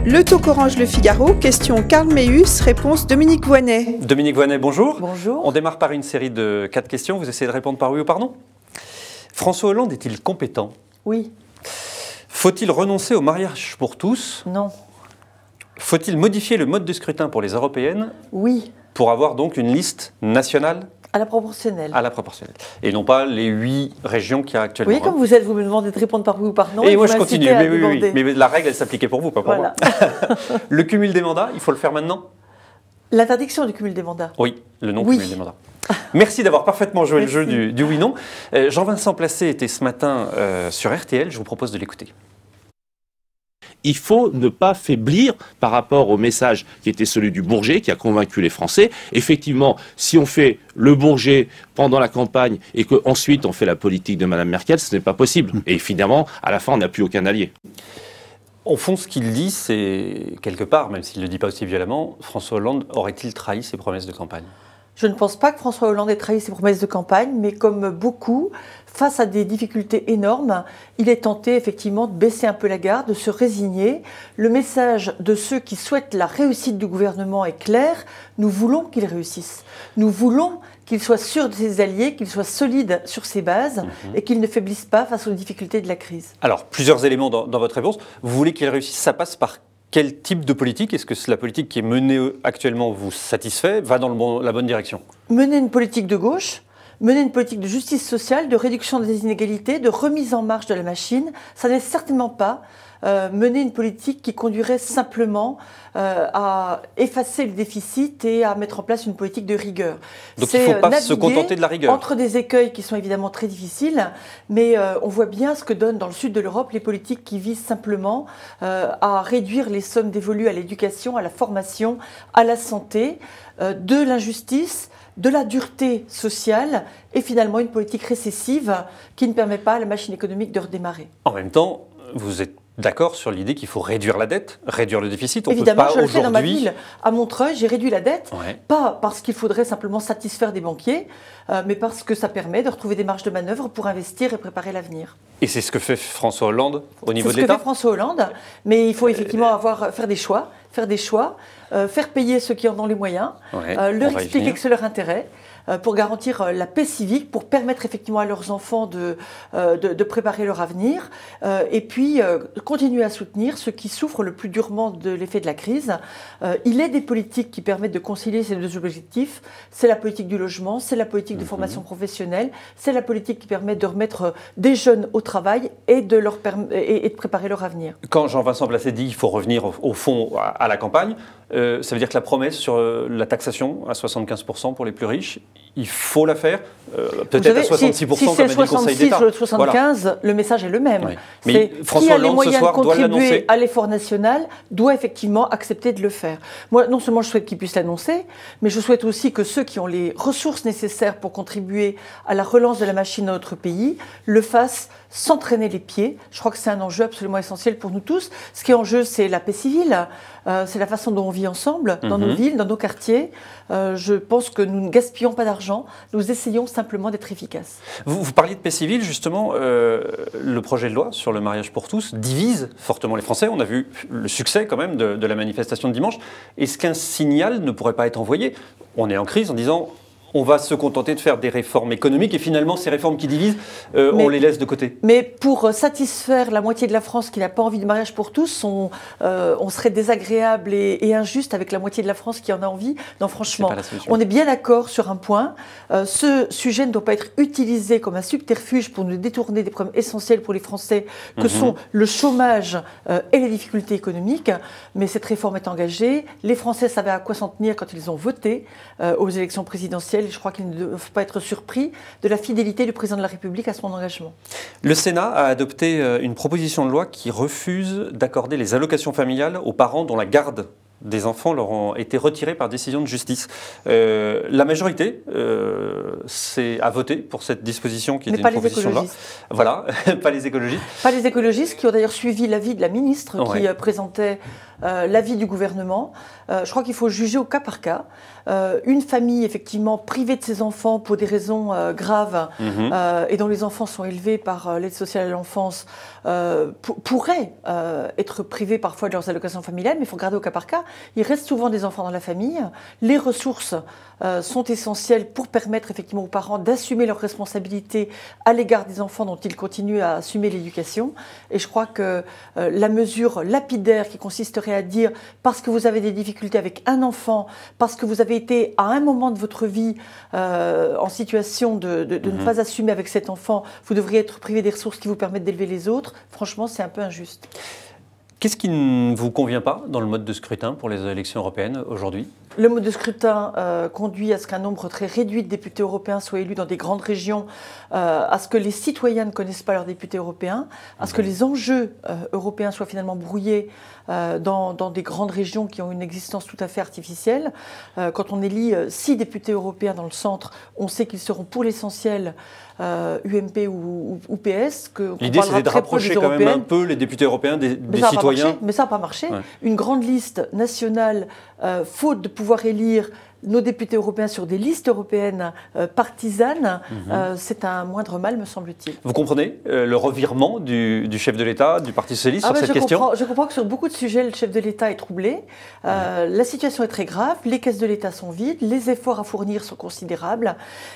Le Talk Orange Le Figaro, question Carl Meus, réponse Dominique Voynet. Dominique Voynet, bonjour. Bonjour. On démarre par une série de 4 questions. Vous essayez de répondre par oui ou par non. François Hollande est-il compétent? Oui. Faut-il renoncer au mariage pour tous? Non. Faut-il modifier le mode de scrutin pour les européennes? Oui. Pour avoir donc une liste nationale? À la proportionnelle. À la proportionnelle. Et non pas les 8 régions qu'il y a actuellement. Oui, comme vous êtes, vous me demandez de répondre par oui ou par non. Et moi vous je continue, m'incitez à mais oui, demander. mais la règle elle s'appliquait pour vous, pas pour Voilà. moi. Le cumul des mandats, il faut le faire maintenant? L'interdiction du cumul des mandats. Oui, le non-cumul des mandats. Merci d'avoir parfaitement joué le jeu du oui-non. Jean-Vincent Placé était ce matin sur RTL, je vous propose de l'écouter. Il faut ne pas faiblir par rapport au message qui était celui du Bourget, qui a convaincu les Français. Effectivement, si on fait le Bourget pendant la campagne et qu'ensuite on fait la politique de Mme Merkel, ce n'est pas possible. Et finalement, à la fin, on n'a plus aucun allié. Au fond, ce qu'il dit, c'est quelque part, même s'il ne le dit pas aussi violemment, François Hollande aurait-il trahi ses promesses de campagne? Je ne pense pas que François Hollande ait trahi ses promesses de campagne, mais comme beaucoup, face à des difficultés énormes, il est tenté effectivement de baisser un peu la garde, de se résigner. Le message de ceux qui souhaitent la réussite du gouvernement est clair. Nous voulons qu'il réussisse. Nous voulons qu'il soit sûr de ses alliés, qu'il soit solide sur ses bases et qu'il ne faiblisse pas face aux difficultés de la crise. Alors, plusieurs éléments dans votre réponse. Vous voulez qu'il réussisse, ça passe par quel type de politique? Est-ce que la politique qui est menée actuellement vous satisfait, va dans la bonne direction? Mener une politique de gauche, mener une politique de justice sociale, de réduction des inégalités, de remise en marche de la machine, ça n'est certainement pas mener une politique qui conduirait simplement à effacer le déficit et à mettre en place une politique de rigueur. Donc il ne faut pas se contenter de la rigueur. Entre des écueils qui sont évidemment très difficiles, mais on voit bien ce que donnent dans le sud de l'Europe les politiques qui visent simplement à réduire les sommes dévolues à l'éducation, à la formation, à la santé, de l'injustice, de la dureté sociale et finalement une politique récessive qui ne permet pas à la machine économique de redémarrer. En même temps, vous êtes d'accord sur l'idée qu'il faut réduire la dette, réduire le déficit? Évidemment, je le fais dans ma ville. À Montreuil, j'ai réduit la dette, pas parce qu'il faudrait simplement satisfaire des banquiers, mais parce que ça permet de retrouver des marges de manœuvre pour investir et préparer l'avenir. Et c'est ce que fait François Hollande au niveau de l'État? C'est ce que fait François Hollande, mais il faut effectivement faire des choix, faire payer ceux qui en ont les moyens, leur expliquer que c'est leur intérêt, pour garantir la paix civique, pour permettre effectivement à leurs enfants de préparer leur avenir, et puis continuer à soutenir ceux qui souffrent le plus durement de l'effet de la crise. Il est des politiques qui permettent de concilier ces deux objectifs. C'est la politique du logement, c'est la politique de formation professionnelle, c'est la politique qui permet de remettre des jeunes au travail et de préparer leur avenir. Quand Jean-Vincent Placé dit qu'il faut revenir au fond à la campagne, ça veut dire que la promesse sur la taxation à 75% pour les plus riches, il faut la faire, peut-être à 66% si comme a dit le Conseil d'État. Si c'est 75, voilà. Le message est le même. Oui. Mais François qui a Hollande, les moyens ce soir, de contribuer à l'effort national doit effectivement accepter de le faire. Moi, non seulement je souhaite qu'il puisse l'annoncer, mais je souhaite aussi que ceux qui ont les ressources nécessaires pour contribuer à la relance de la machine dans notre pays le fassent sans traîner les pieds. Je crois que c'est un enjeu absolument essentiel pour nous tous. Ce qui est en jeu, c'est la paix civile, c'est la façon dont on vit ensemble, dans nos villes, dans nos quartiers. Je pense que nous ne gaspillons pas d'argent, nous essayons simplement d'être efficaces. Vous parliez de paix civile, justement, le projet de loi sur le mariage pour tous divise fortement les Français. On a vu le succès quand même de la manifestation de dimanche. Est-ce qu'un signal ne pourrait pas être envoyé? On est en crise en disant... on va se contenter de faire des réformes économiques et finalement ces réformes qui divisent, on les laisse de côté. Mais pour satisfaire la moitié de la France qui n'a pas envie de mariage pour tous, on serait désagréable et injuste avec la moitié de la France qui en a envie. Non, franchement, on est bien d'accord sur un point. Ce sujet ne doit pas être utilisé comme un subterfuge pour nous détourner des problèmes essentiels pour les Français que sont le chômage et les difficultés économiques. Mais cette réforme est engagée. Les Français savaient à quoi s'en tenir quand ils ont voté aux élections présidentielles. Je crois qu'ils ne doivent pas être surpris de la fidélité du président de la République à son engagement. Le Sénat a adopté une proposition de loi qui refuse d'accorder les allocations familiales aux parents dont la garde des enfants leur ont été retirés par décision de justice. La majorité a voté pour cette disposition qui était une proposition de loi. Voilà, pas les écologistes. Pas les écologistes qui ont d'ailleurs suivi l'avis de la ministre qui présentait l'avis du gouvernement. Je crois qu'il faut juger au cas par cas. Une famille, effectivement, privée de ses enfants pour des raisons graves et dont les enfants sont élevés par l'aide sociale à l'enfance pourrait être privée parfois de leurs allocations familiales, mais il faut regarder au cas par cas. Il reste souvent des enfants dans la famille. Les ressources sont essentielles pour permettre effectivement aux parents d'assumer leurs responsabilités à l'égard des enfants dont ils continuent à assumer l'éducation. Et je crois que la mesure lapidaire qui consisterait à dire parce que vous avez des difficultés avec un enfant, parce que vous avez été à un moment de votre vie en situation de ne pas assumer avec cet enfant, vous devriez être privé des ressources qui vous permettent d'élever les autres, franchement c'est un peu injuste. Qu'est-ce qui ne vous convient pas dans le mode de scrutin pour les élections européennes aujourd'hui ? Le mode de scrutin conduit à ce qu'un nombre très réduit de députés européens soient élus dans des grandes régions, à ce que les citoyens ne connaissent pas leurs députés européens, à ce que les enjeux européens soient finalement brouillés dans des grandes régions qui ont une existence tout à fait artificielle. Quand on élit 6 députés européens dans le centre, on sait qu'ils seront pour l'essentiel UMP ou PS. L'idée, c'est de rapprocher quand même un peu les députés européens des citoyens. Mais ça n'a pas marché. Ouais. Une grande liste nationale, faute de pouvoir élire nos députés européens sur des listes européennes partisanes, c'est un moindre mal, me semble-t-il. Vous comprenez le revirement du chef de l'État, du Parti socialiste sur cette question ? Je comprends que sur beaucoup de sujets, le chef de l'État est troublé. La situation est très grave, les caisses de l'État sont vides, les efforts à fournir sont considérables.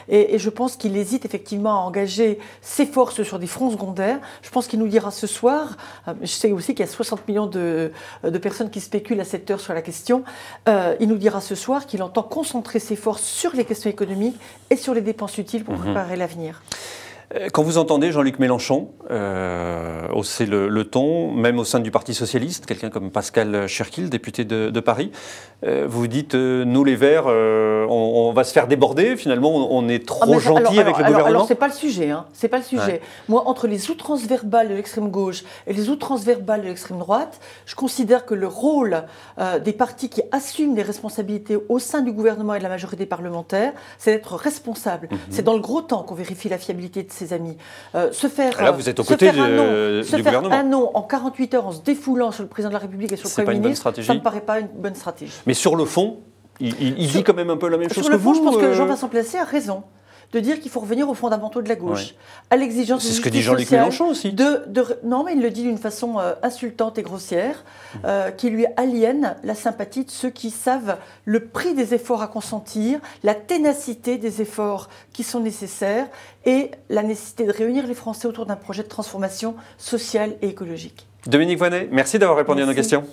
Et je pense qu'il hésite effectivement à engager ses forces sur des fronts secondaires. Je pense qu'il nous dira ce soir, je sais aussi qu'il y a 60 millions de personnes qui spéculent à cette heure sur la question, il nous dira ce soir qu'il entend concentrer ses forces sur les questions économiques et sur les dépenses utiles pour préparer l'avenir. Quand vous entendez Jean-Luc Mélenchon hausser le ton, même au sein du Parti socialiste, quelqu'un comme Pascal Cherkil, député de Paris, vous dites, nous les Verts, on va se faire déborder, finalement on est trop gentil avec le gouvernement. Alors c'est pas le sujet, hein, c'est pas le sujet. Ouais. Moi, entre les outrances verbales de l'extrême gauche et les outrances verbales de l'extrême droite, je considère que le rôle des partis qui assument des responsabilités au sein du gouvernement et de la majorité parlementaire, c'est d'être responsable. C'est dans le gros temps qu'on vérifie la fiabilité de ses amis. Se faire, là, vous êtes aux côtés du gouvernement. Un non en 48 heures en se défoulant sur le président de la République et sur le Premier ministre, ça ne me paraît pas une bonne stratégie. Mais sur le fond, il dit quand même un peu la même chose que vous. Sur le fond, je pense que Jean-Vincent Placé a raison de dire qu'il faut revenir aux fondamentaux de la gauche, à l'exigence de justice sociale. C'est ce que dit Jean-Luc Mélenchon aussi. Non, mais il le dit d'une façon insultante et grossière, qui lui aliène la sympathie de ceux qui savent le prix des efforts à consentir, la ténacité des efforts qui sont nécessaires et la nécessité de réunir les Français autour d'un projet de transformation sociale et écologique. Dominique Voynet, merci d'avoir répondu à nos questions.